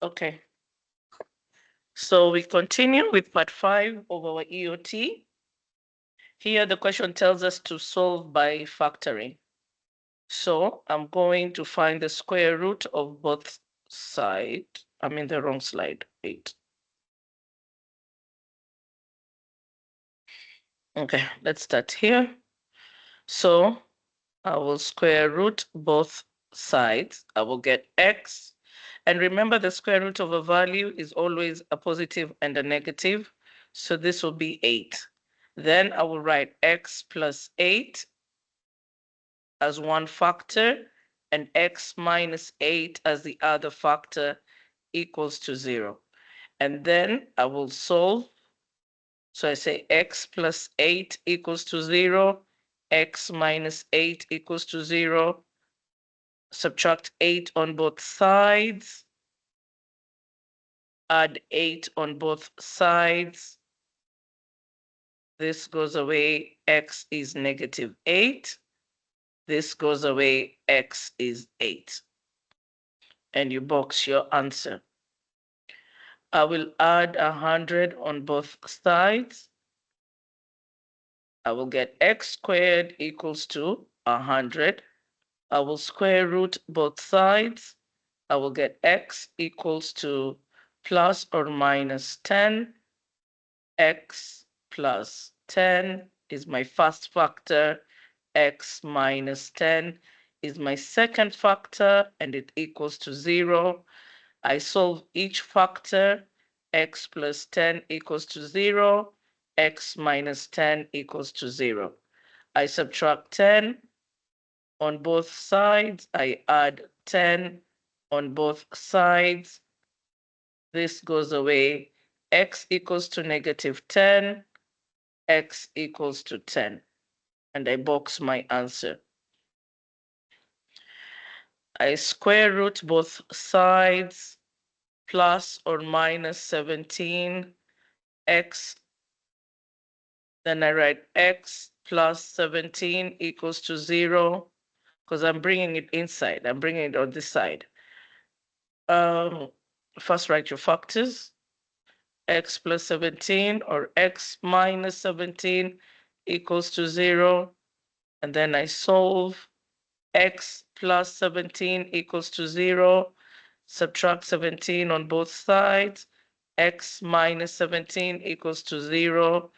Okay. So we continue with part 5 of our EOT. Here the question tells us to solve by factoring. So I'm going to find the square root of both sides. I'm in the wrong slide. 8. Okay, let's start here. So I will square root both sides. I will get x. And remember, the square root of a value is always a positive and a negative. So this will be 8. Then I will write x plus 8 as one factor and x minus 8 as the other factor equals to 0. And then I will solve. So I say x plus 8 equals to 0, x minus 8 equals to 0. Subtract 8 on both sides. Add 8 on both sides. This goes away, x is negative 8. This goes away, x is 8. And you box your answer. I will add 100 on both sides. I will get x squared equals to 100. I will square root both sides. I will get x equals to plus or minus 10. X plus 10 is my first factor. X minus 10 is my second factor, and it equals to 0. I solve each factor. X plus 10 equals to 0. X minus 10 equals to 0. I subtract 10 on both sides. I add 10 on both sides. This goes away. X equals to negative 10. X equals to 10. And I box my answer. I square root both sides. Plus or minus 17. X. Then I write x plus 17 equals to 0. Because I'm bringing it inside. I'm bringing it on this side. First write your factors. X plus 17 or x minus 17 equals to 0. And then I solve. X plus 17 equals to 0. Subtract 17 on both sides. X minus 17 equals to 0.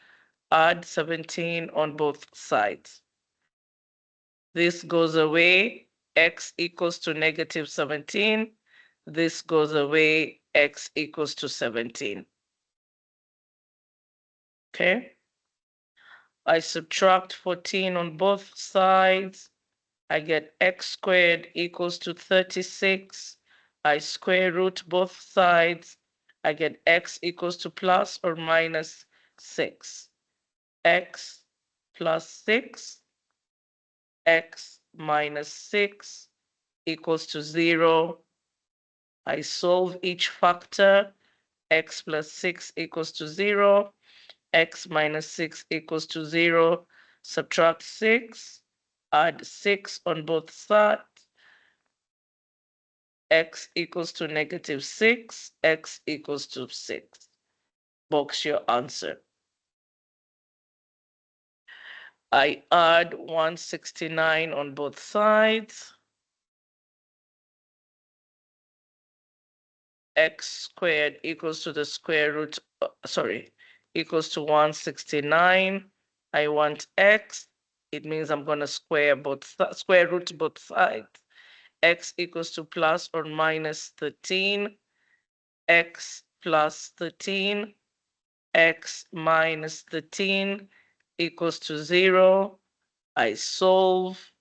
Add 17 on both sides. This goes away. X equals to negative 17. This goes away. X equals to 17. Okay. I subtract 14 on both sides. I get x squared equals to 36. I square root both sides. I get x equals to plus or minus 6. X plus 6. X minus 6 equals to 0. I solve each factor. X plus 6 equals to 0. X minus 6 equals to 0. Subtract 6. Add 6 on both sides. X equals to negative 6. X equals to 6. Box your answer. I add 169 on both sides. X squared equals to the square root, equals to 169. I want x. It means I'm going to square root both sides. X equals to plus or minus 13. X plus 13. X minus 13 equals to 0. I solve.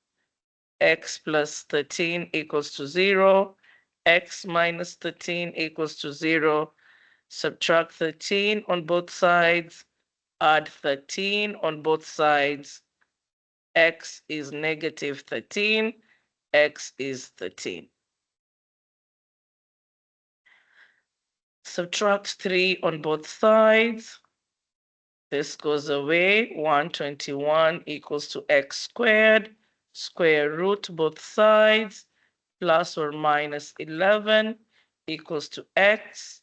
X plus 13 equals to 0. X minus 13 equals to 0. Subtract 13 on both sides. Add 13 on both sides. X is negative 13. X is 13. Subtract 3 on both sides. This goes away. 121 equals to x squared. Square root both sides. Plus or minus 11. equals to x,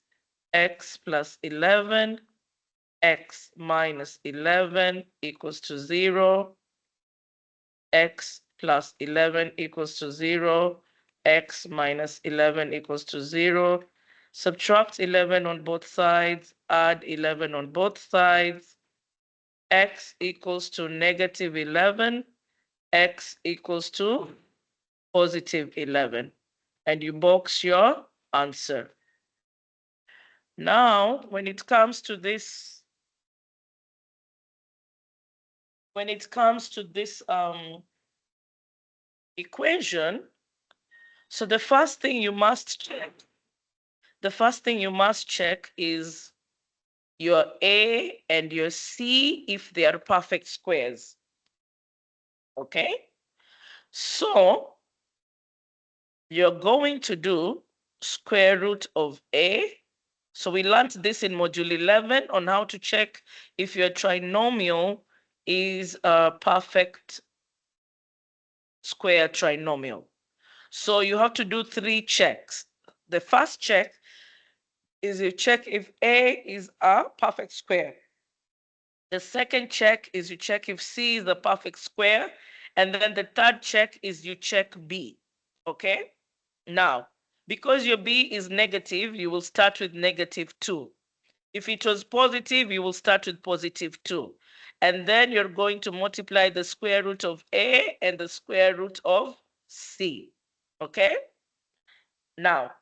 x plus 11, x minus 11 equals to 0, x plus 11 equals to 0, x minus 11 equals to 0. Subtract 11 on both sides, add 11 on both sides. X equals to negative 11, x equals to positive 11. And you box your answer. Now, when it comes to this, equation, so the first thing you must check is your A and your C if they are perfect squares. Okay? So you're going to do square root of A. So we learned this in module 11 on how to check if your trinomial is a perfect square trinomial. So you have to do 3 checks. The first check is you check if A is a perfect square. The second check is you check if C is a perfect square. And then the third check is you check B. Okay? Now, because your B is negative, you will start with -2. If it was positive, you will start with +2. And then you're going to multiply the square root of A and the square root of C. Okay? Now,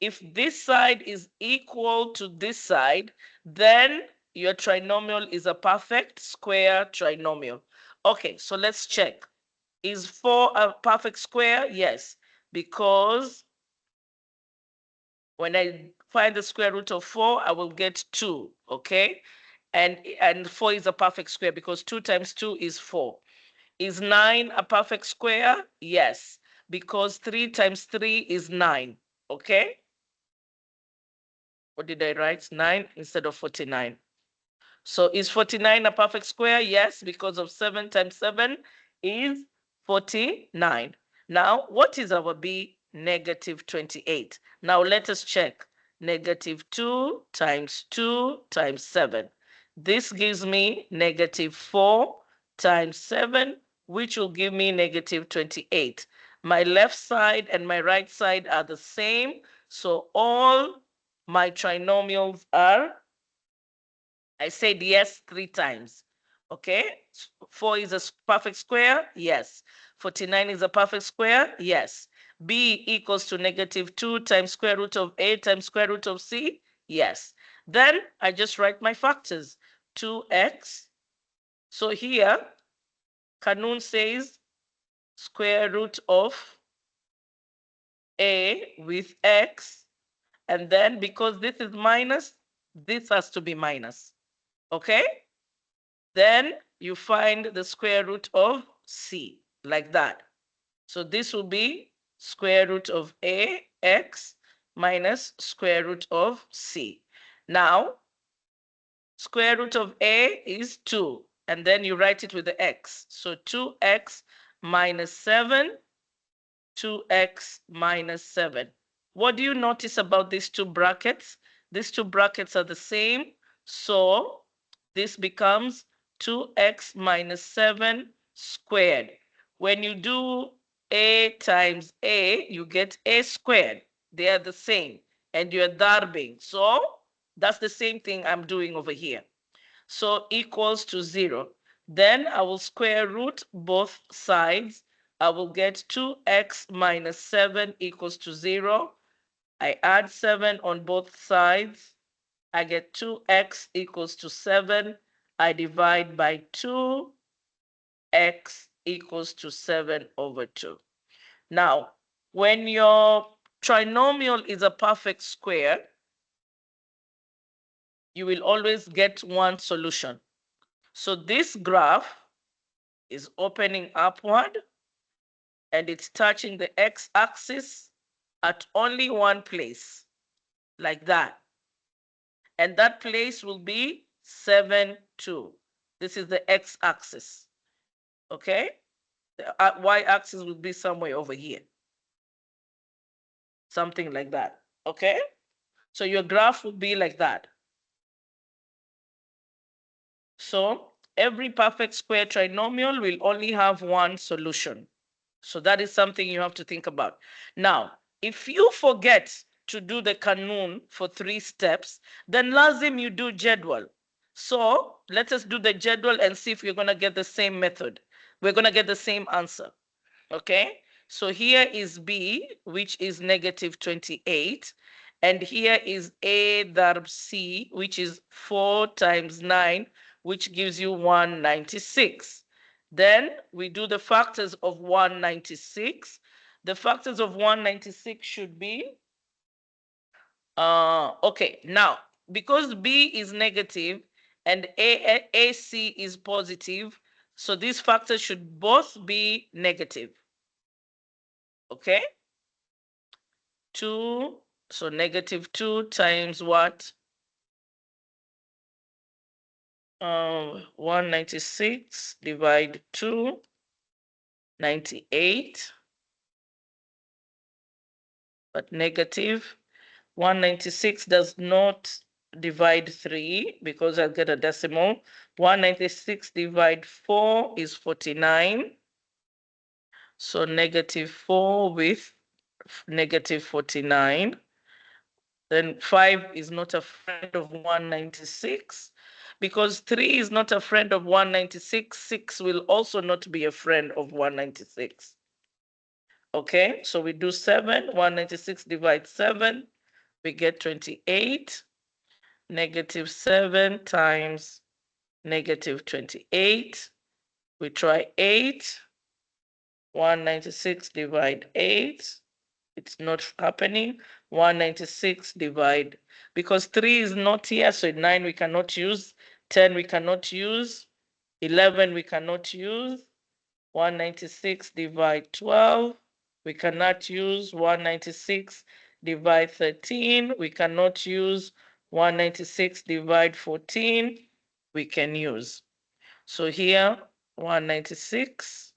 if this side is equal to this side, then your trinomial is a perfect square trinomial. Okay, so let's check. Is 4 a perfect square? Yes, because when I find the square root of 4, I will get 2, okay? And 4 is a perfect square because 2 times 2 is 4. Is 9 a perfect square? Yes, because 3 times 3 is 9, okay? What did I write? 9 instead of 49. So is 49 a perfect square? Yes, because of 7 times 7 is 49. Now, what is our B? -28. Now, let us check. -2 times 2 times 7. This gives me -4 times 7, which will give me -28. My left side and my right side are the same. So all my trinomials are, I said yes 3 times. Okay? 4 is a perfect square? Yes. 49 is a perfect square? Yes. B equals to -2 times square root of A times square root of C? Yes. Then I just write my factors. 2x. So here, Kanun says square root of A with x. And then because this is minus, this has to be minus. Okay? Then you find the square root of C, like that. So this will be square root of AX minus square root of C. Now, square root of A is 2, and then you write it with the x. So 2x minus 7, 2x minus 7. What do you notice about these two brackets? These two brackets are the same, so this becomes 2x minus 7 squared. When you do A times A, you get A squared. They are the same, and you're darbing. So that's the same thing I'm doing over here. So equals to 0. Then I will square root both sides. I will get 2x minus 7 equals to 0. I add 7 on both sides. I get 2x equals to 7. I divide by 2. X equals to 7 over 2. Now, when your trinomial is a perfect square, you will always get one solution. So this graph is opening upward and it's touching the x-axis at only one place, like that. And that place will be 7, 2. This is the x-axis, okay? The y-axis will be somewhere over here, something like that. Okay? So your graph would be like that. So every perfect square trinomial will only have one solution. So that is something you have to think about. Now, if you forget to do the kanun for 3 steps, then lazim you do jadwal. So let us do the jadwal and see if you're going to get the same method. We're going to get the same answer. Okay, so here is B, which is negative 28. And here is A darb C, which is 4 times 9, which gives you 196. Then we do the factors of 196. The factors of 196 should be, okay, now, because B is negative and AC is positive, so these factors should both be negative. Okay, 2, so negative 2 times what? 196 divide 2, 98, but negative 196 does not divide 3 because I'll get a decimal. 196 divide 4 is 49. So negative 4 with negative 49. Then 5 is not a friend of 196. Because 3 is not a friend of 196, 6 will also not be a friend of 196. Okay, so we do 7. 196 divides 7. We get 28. Negative 7 times negative 28. We try 8. 196 divide 8. It's not happening. 196 divide, because 3 is not here, so 9 we cannot use, 10 we cannot use, 11 we cannot use. 196 divide 12, we cannot use. 196 divide 13, we cannot use. 196 divide 14, we can use. So here 196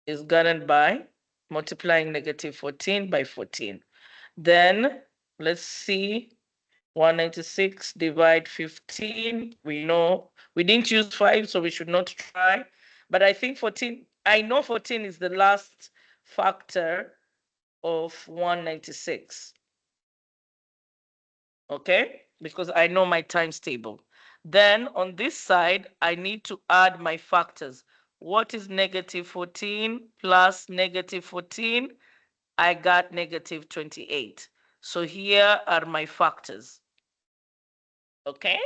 is gotten by multiplying negative 14 by 14. Then let's see, 196 divide 15. We know we didn't use 5, so we should not try. But I think 14, I know 14 is the last factor of 196. Okay, because I know my times table. Then on this side, I need to add my factors. What is negative 14 plus negative 14? I got negative 28. So here are my factors. Okay,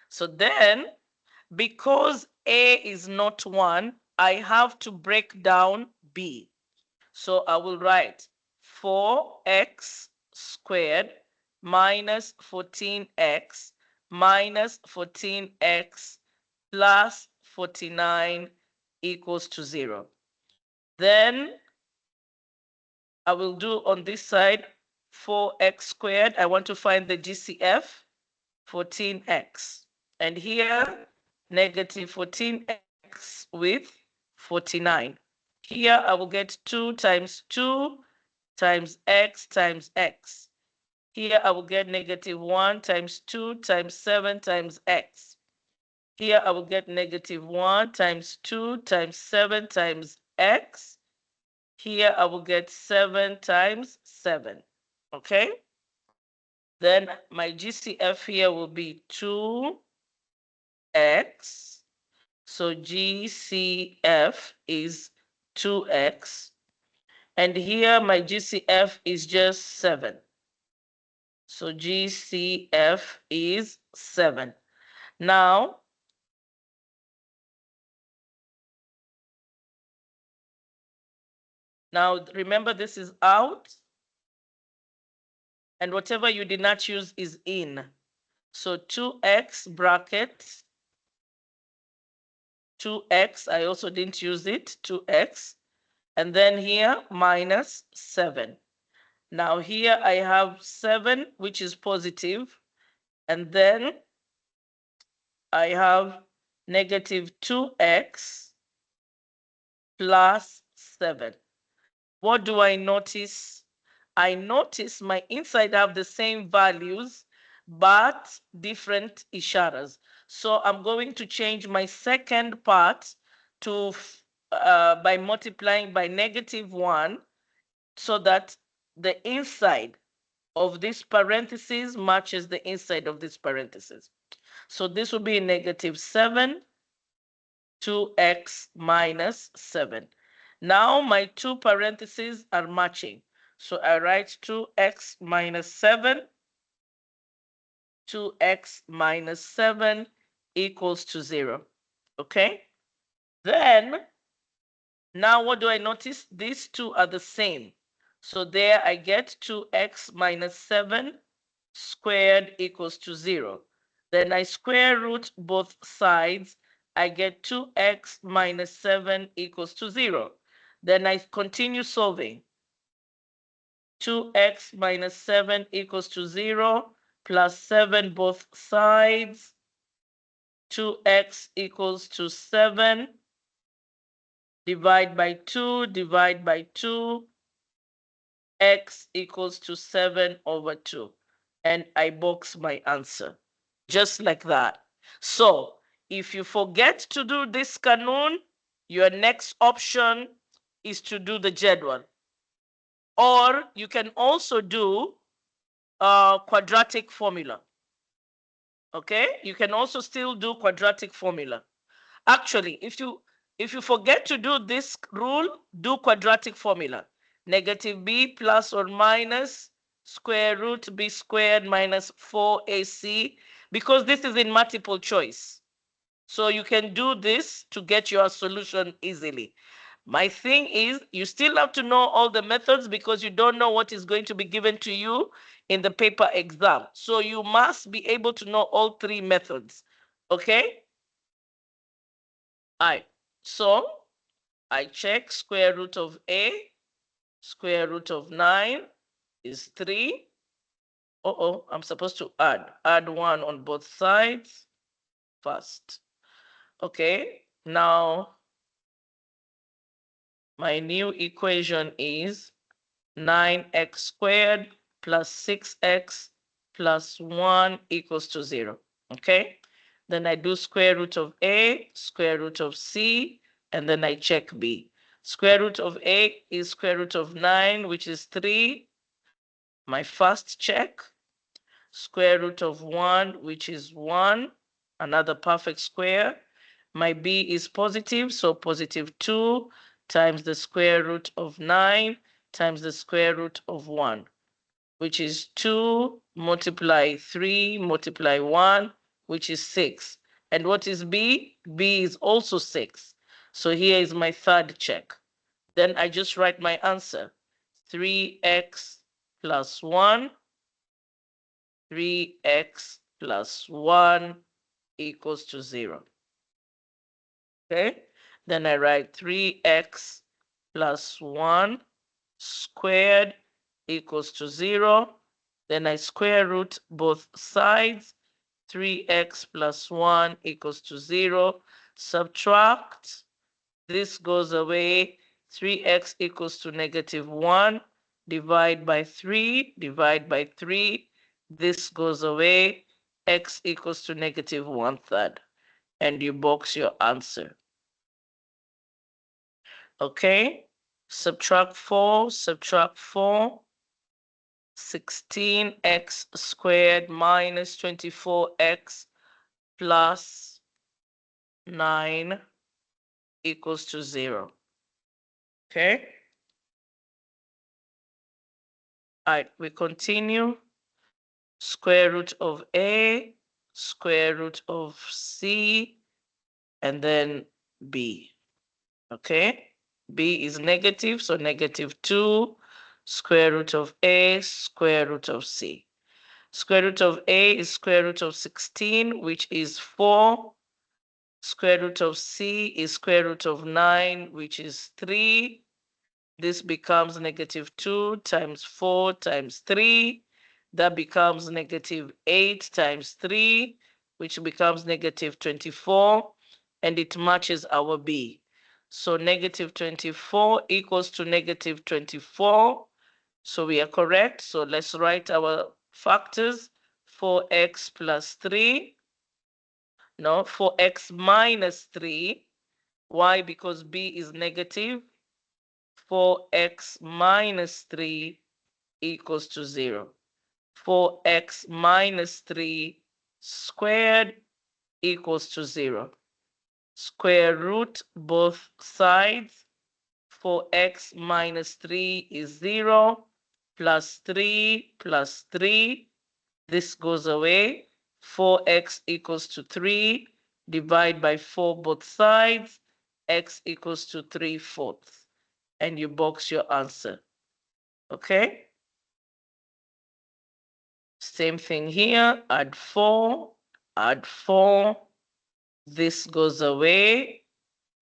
so then because A is not 1, I have to break down B. So I will write 4x squared minus 14x minus 14x plus 49 equals to 0. Then I will do on this side 4x squared. I want to find the GCF, 14x. And here, negative 14x with 49. Here I will get 2 times 2 times x times x. Here I will get negative 1 times 2 times 7 times x. Here I will get negative 1 times 2 times 7 times x. Here I will get 7 times 7. Okay? Then my GCF here will be 2x. So GCF is 2x. And here my GCF is just 7. So GCF is 7. Now, remember this is out. And whatever you did not use is in. So 2x bracket 2x, I also didn't use it, 2x. And then here minus 7. Now here I have 7, which is positive. And then I have negative 2x plus 7. What do I notice? I notice my inside have the same values, but different isharas. So I'm going to change my second part to by multiplying by -1, so that the inside of this parenthesis matches the inside of this parenthesis. So this will be -7, 2x minus 7. Now my two parentheses are matching. So I write 2x minus 7, 2x minus 7 equals to 0. Okay? Then, now what do I notice? These two are the same. So there I get 2x minus 7 squared equals to 0. Then I square root both sides. I get 2x minus 7 equals to 0. Then I continue solving. 2x minus 7 equals to 0 plus 7 both sides. 2x equals to 7. Divide by 2, divide by 2. X equals to 7 over 2. And I box my answer. Just like that. So if you forget to do this kanun, your next option is to do the jadwal. Or you can also do a quadratic formula. Okay? You can also still do quadratic formula. Actually, if you forget to do this rule, do quadratic formula. -b plus or minus square root b squared minus 4ac, because this is in multiple choice. So you can do this to get your solution easily. My thing is, you still have to know all the methods because you don't know what is going to be given to you in the paper exam. So you must be able to know all three methods. Okay? All right. So I check square root of a, square root of 9 is 3. I'm supposed to add 1 on both sides first. Okay, now my new equation is 9x squared plus 6x plus 1 equals to 0. Okay, then I do square root of a, square root of c, and then I check b. Square root of a is square root of 9, which is 3. My first check. Square root of 1, which is 1, another perfect square. My b is positive, so positive 2 times the square root of 9 times the square root of 1, which is 2 multiply 3 multiply 1, which is 6. And what is b? B is also 6. So here is my third check. Then I just write my answer. 3x plus 1, 3x plus 1 equals to 0. Okay? Then I write 3x plus 1 squared equals to 0. Then I square root both sides. 3x plus 1 equals to 0. Subtract. This goes away. 3x equals to -1. Divide by 3. Divide by 3. This goes away. X equals to -1/3. And you box your answer. Okay? Subtract 4. Subtract 4. 16x squared minus 24x plus 9 equals to 0. Okay? All right, we continue. Square root of a, square root of c, and then b. Okay? B is negative, so -2, square root of a, square root of c. Square root of a is square root of 16, which is 4. Square root of c is square root of 9, which is 3. This becomes -2 times 4 times 3. That becomes -8 times 3, which becomes -24, and it matches our b. So -24 equals to -24. So we are correct. So let's write our factors. 4x plus 3. No, 4x minus 3. Why? Because b is negative. 4x minus 3 equals to 0. 4x minus 3 squared equals to 0. Square root both sides. 4x minus 3 is 0. Plus 3 plus 3. This goes away. 4x equals to 3. Divide by 4 both sides. X equals to 3/4. And you box your answer. Okay? Same thing here. Add 4. Add 4. This goes away.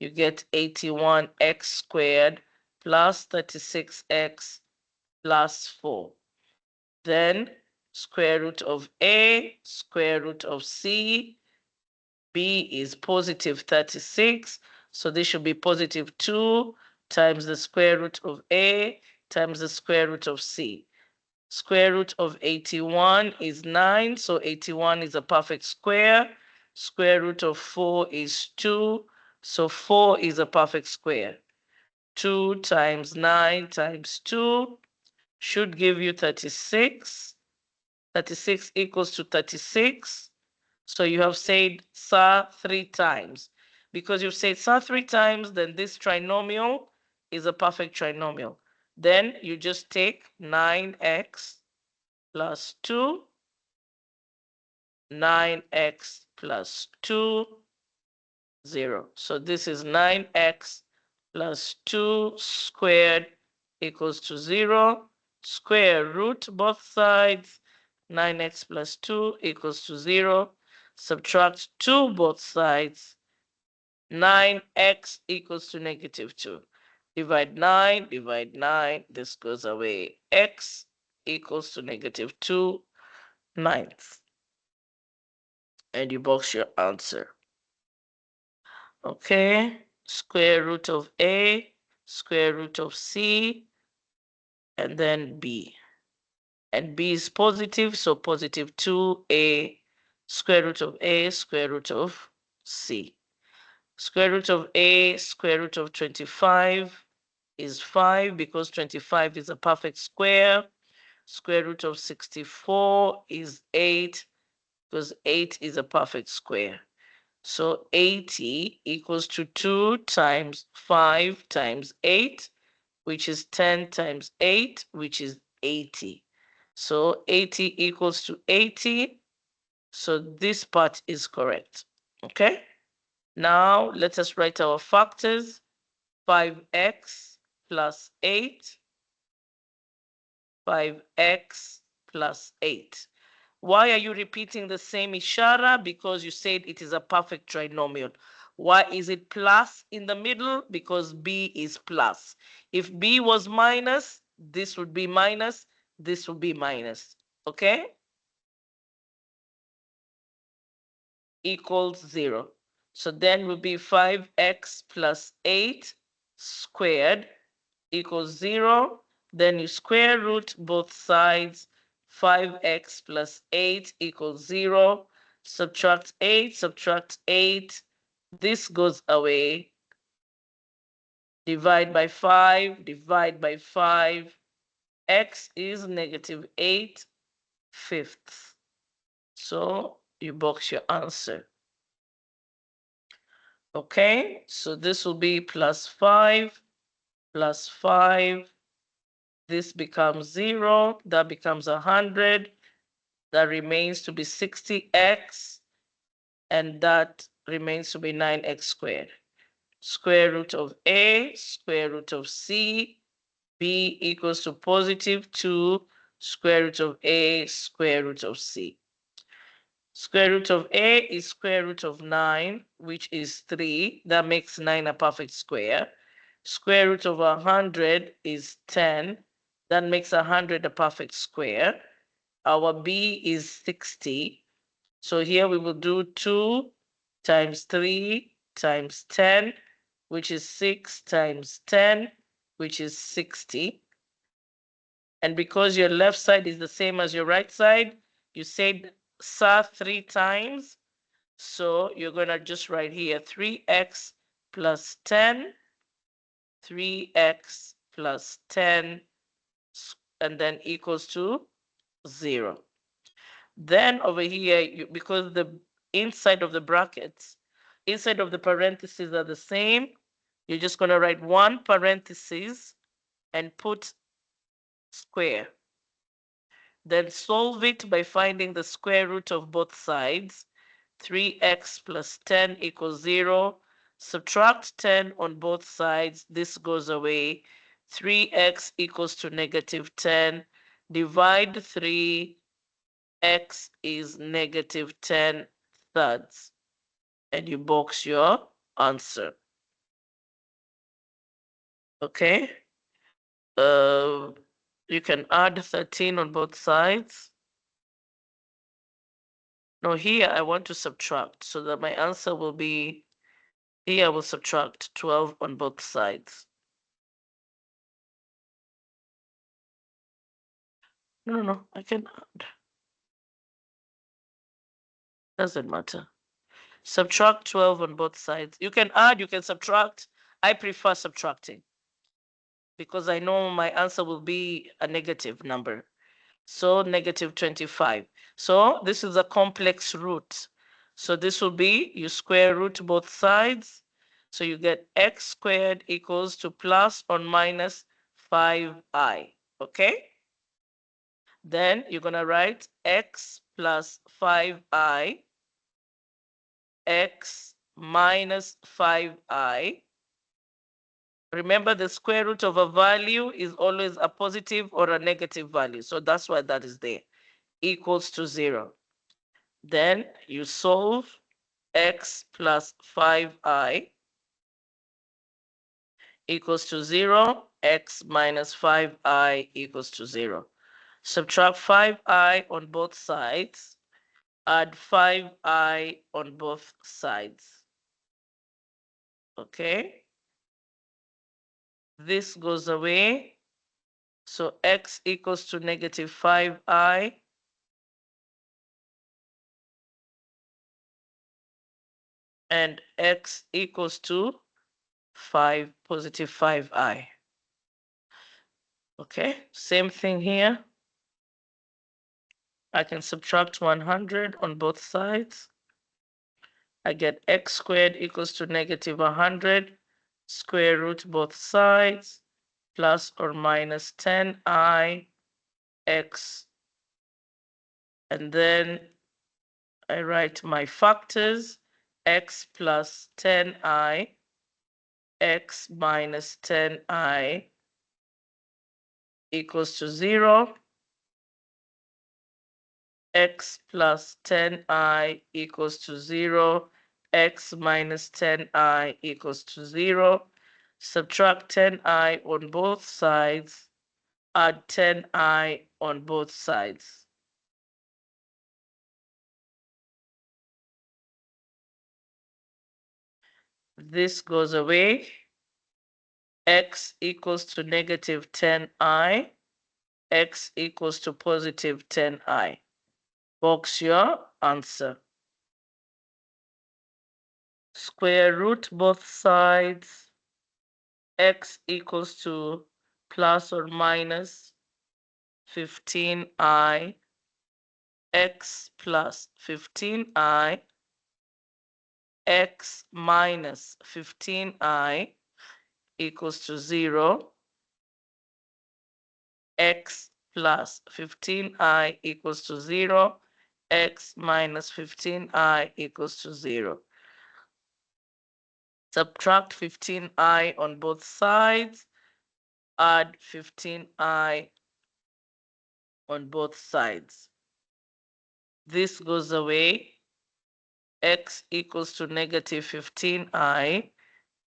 You get 81x squared plus 36x plus 4. Then square root of a, square root of c. B is positive 36. So this should be positive 2 times the square root of a times the square root of c. Square root of 81 is 9. So 81 is a perfect square. Square root of 4 is 2. So 4 is a perfect square. 2 times 9 times 2 should give you 36. 36 equals to 36. So you have said SAR 3 times. Because you've said SAR 3 times, then this trinomial is a perfect trinomial. Then you just take 9x plus 2, 9x plus 2, 0. So this is 9x plus 2 squared equals to 0. Square root both sides. 9x plus 2 equals to 0. Subtract 2 both sides. 9x equals to negative 2. Divide 9, divide 9. This goes away. X equals to negative 2/9. And you box your answer. Okay, square root of a, square root of c, and then b. And b is positive, so positive 2a, square root of a, square root of c. Square root of a, square root of 25 is 5 because 25 is a perfect square. Square root of 64 is 8 because 8 is a perfect square. So 80 equals to 2 times 5 times 8, which is 10 times 8, which is 80. So 80 equals to 80. So this part is correct. Okay? Now let us write our factors. 5x plus 8, 5x plus 8. Why are you repeating the same ishara? Because you said it is a perfect trinomial. Why is it plus in the middle? Because b is plus. If b was minus, this would be minus, this would be minus. Okay? Equals 0. So then will be 5x plus 8 squared equals 0. Then you square root both sides. 5x plus 8 equals 0. Subtract 8, subtract 8. This goes away. Divide by 5, divide by 5. X is negative 8/5. So you box your answer. Okay, so this will be plus 5, plus 5. This becomes 0. That becomes 100. That remains to be 60x, and that remains to be 9x squared. Square root of a, square root of c, b equals to positive 2, square root of a, square root of c. Square root of a is square root of 9, which is 3. That makes 9 a perfect square. Square root of 100 is 10. That makes 100 a perfect square. Our b is 60. So here we will do 2 times 3 times 10, which is 6 times 10, which is 60. And because your left side is the same as your right side, you said sa 3 times. So you're going to just write here 3x plus 10, 3x plus 10, and then equals to 0. Then over here, because the inside of the brackets, inside of the parentheses are the same, you're just going to write one parenthesis and put square. Then solve it by finding the square root of both sides. 3x plus 10 equals 0. Subtract 10 on both sides. This goes away. 3x equals to negative 10. Divide 3. X is negative 10 thirds. And you box your answer. Okay? You can add 13 on both sides. No, here I want to subtract so that my answer will be, here I will subtract 12 on both sides. No, I can add. Doesn't matter. Subtract 12 on both sides. You can add, you can subtract. I prefer subtracting because I know my answer will be a negative number. So negative 25. So this is a complex root. So this will be, you square root both sides. So you get x squared equals to plus or minus 5i. Okay? Then you're going to write x plus 5i, x minus 5i. Remember, the square root of a value is always a positive or a negative value. So that's why that is there. Equals to 0. Then you solve x plus 5i equals to 0, x minus 5i equals to 0. Subtract 5i on both sides, add 5i on both sides. Okay? This goes away. So x equals to negative 5i. And x equals to 5, positive 5i. Okay, same thing here. I can subtract 100 on both sides. I get x squared equals to negative 100, square root both sides, plus or minus 10i x. And then I write my factors, x plus 10i, x minus 10i equals to 0. X plus 10i equals to 0. X minus 10i equals to 0. Subtract 10i on both sides. Add 10i on both sides. This goes away. X equals to negative 10i. X equals to positive 10i. Box your answer. Square root both sides. X equals to plus or minus 15i, x plus 15i, x minus 15i equals to 0, x plus 15i equals to 0, x minus 15i equals to 0. Subtract 15i on both sides, add 15i on both sides. This goes away. X equals to negative 15i,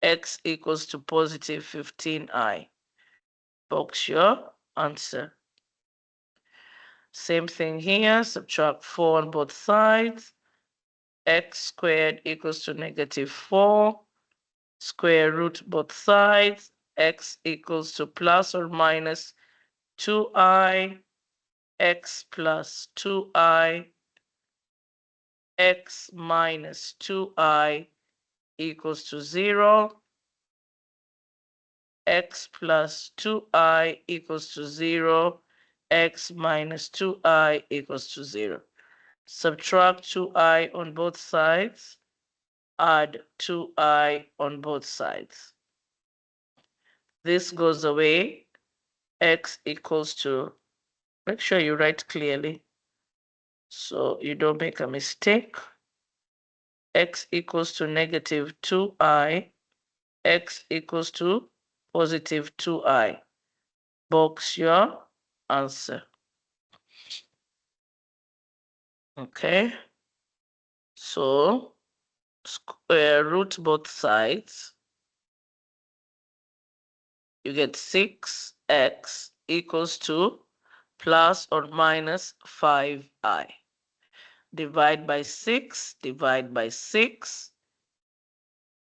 x equals to positive 15i. Box your answer. Same thing here, subtract 4 on both sides. X squared equals to negative 4. Square root both sides. X equals to plus or minus 2i, x plus 2i, x minus 2i equals to 0, x plus 2i equals to 0, x minus 2i equals to 0. Subtract 2i on both sides, add 2i on both sides. This goes away, x equals to, make sure you write clearly so you don't make a mistake. X equals to negative 2i, x equals to positive 2i. Box your answer. Okay, so square root both sides. You get 6x equals to plus or minus 5i. Divide by 6, divide by 6.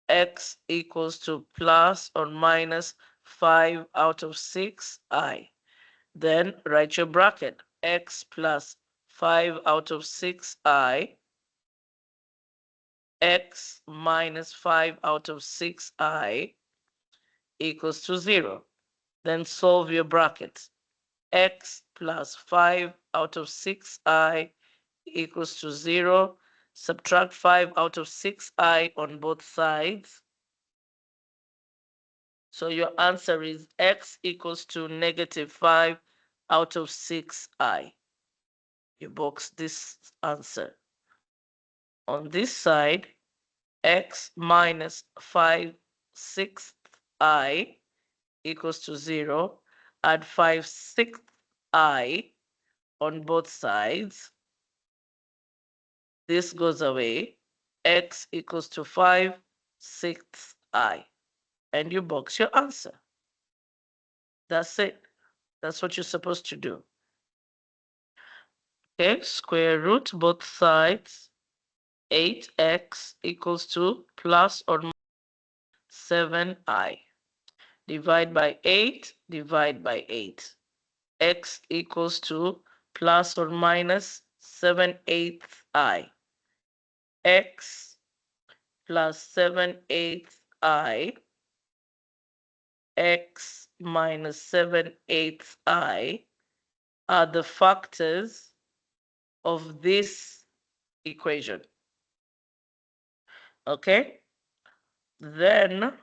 X equals to plus or minus 5 out of 6i. Then write your bracket. X plus 5 out of 6i. X minus 5 out of 6i equals to 0. Then solve your bracket. X plus 5 out of 6i equals to 0. Subtract 5 out of 6i on both sides. So your answer is x equals to negative 5 out of 6i. You box this answer. On this side, x minus 5/6 I equals to 0. Add 5/6 I on both sides. This goes away. X equals to 5/6 I. And you box your answer. That's it. That's what you're supposed to do. Okay, square root both sides. 8x equals to plus or minus 7i. Divide by 8, divide by 8. X equals to plus or minus 7/8 I. X plus 7/8 I. X minus 7/8 I are the factors of this equation. Okay? Then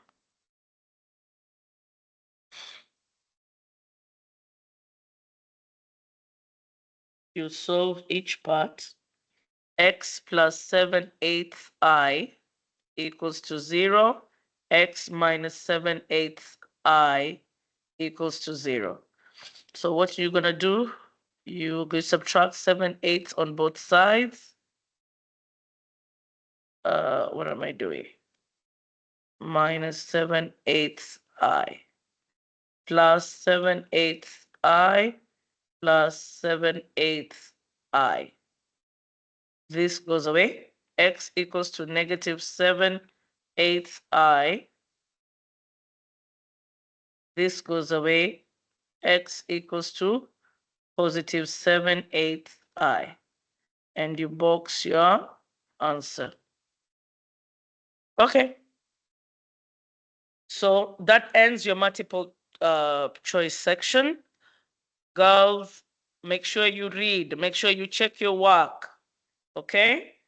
you solve each part. X plus 7/8 I equals to 0. X minus 7/8 I equals to 0. So what you're going to do, you're going to subtract 7/8 on both sides. What am I doing? Minus 7/8 I plus 7/8 I plus 7/8 I. This goes away. X equals to negative 7/8 I. This goes away. X equals to positive 7/8 I. And you box your answer. Okay. So that ends your multiple choice section. Girls, make sure you read. Make sure you check your work. Okay?